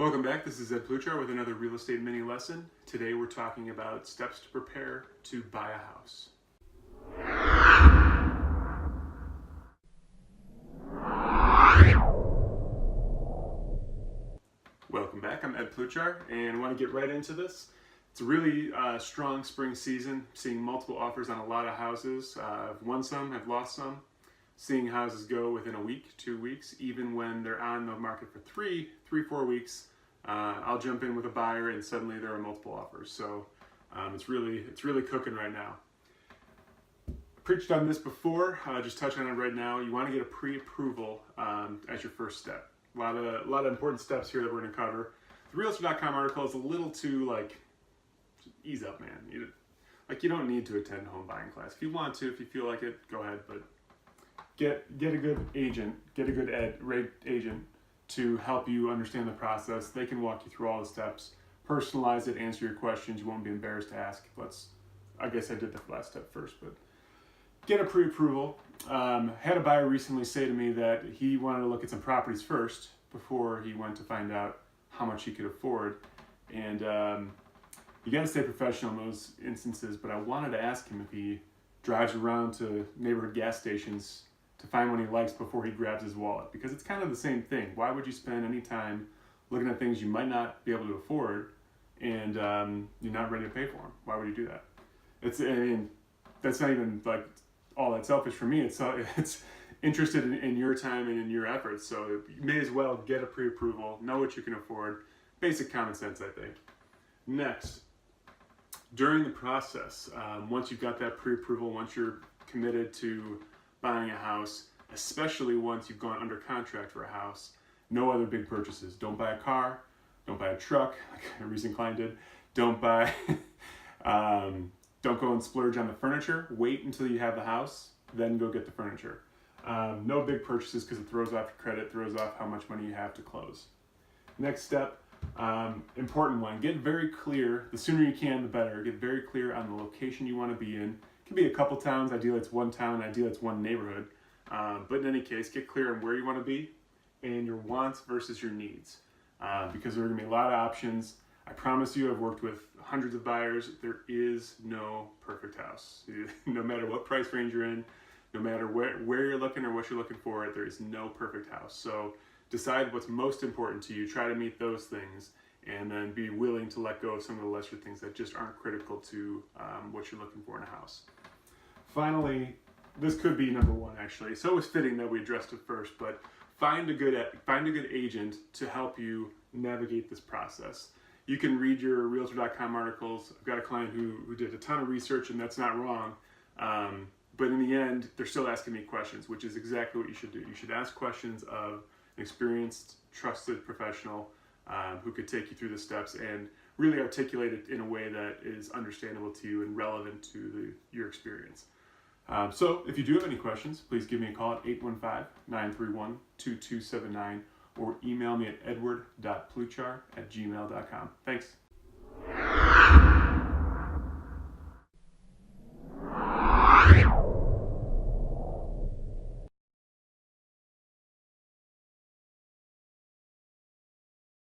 Welcome back. This is Ed PluchAr with another real estate mini lesson. Today we're talking about steps to prepare to buy a house. Welcome back. I'm Ed PluchAr and I want to get right into this. It's a really strong spring season, seeing multiple offers on a lot of houses. I've won some, I've lost some. Seeing houses go within a week, 2 weeks, even when they're on the market for 4 weeks. I'll jump in with a buyer and suddenly there are multiple offers. So it's really cooking right now. Preached on this before, just touch on it right now. You want to get a pre-approval as your first step. A lot of important steps here that we're going to cover. The Realty.com article is a little too ease up, man. You don't need to attend home buying class. If you want to, if you feel like it, go ahead. But get a good agent, get a good rate agent to help you understand the process. They can walk you through all the steps, personalize it, answer your questions. You won't be embarrassed to ask. I guess I did the last step first, but get a pre-approval. Had a buyer recently say to me that he wanted to look at some properties first before he went to find out how much he could afford. And you got to stay professional in those instances, but I wanted to ask him if he drives around to neighborhood gas stations to find one he likes before he grabs his wallet, because it's kind of the same thing. Why would you spend any time looking at things you might not be able to afford and you're not ready to pay for them? Why would you do that? That's not even all that selfish for me. It's interested in your time and in your efforts. So you may as well get a pre-approval, know what you can afford. Basic common sense, I think. Next, during the process, once you've got that pre-approval, once you're committed to buying a house, especially once you've gone under contract for a house, no other big purchases. Don't buy a car, don't buy a truck, like a recent client did. Don't buy, don't go and splurge on the furniture. Wait until you have the house, then go get the furniture. No big purchases because it throws off your credit, throws off how much money you have to close. Next step, important one, get very clear. The sooner you can, the better. Get very clear on the location you want to be in. It can be a couple towns, ideally it's one town, ideally it's one neighborhood. But in any case, get clear on where you want to be and your wants versus your needs. Because there are going to be a lot of options. I promise you, I've worked with hundreds of buyers. There is no perfect house. No matter what price range you're in, no matter where you're looking or what you're looking for, there is no perfect house. So decide what's most important to you. Try to meet those things, and then be willing to let go of some of the lesser things that just aren't critical to what you're looking for in a house. Finally, this could be number one actually. So it was fitting that we addressed it first, but find a good agent to help you navigate this process. You can read your Realtor.com articles. I've got a client who did a ton of research, and that's not wrong. But in the end, they're still asking me questions, which is exactly what you should do. You should ask questions of an experienced, trusted professional who could take you through the steps and really articulate it in a way that is understandable to you and relevant to your experience. So if you do have any questions, please give me a call at 815-931-2279 or email me at edward.pluchar@gmail.com. Thanks.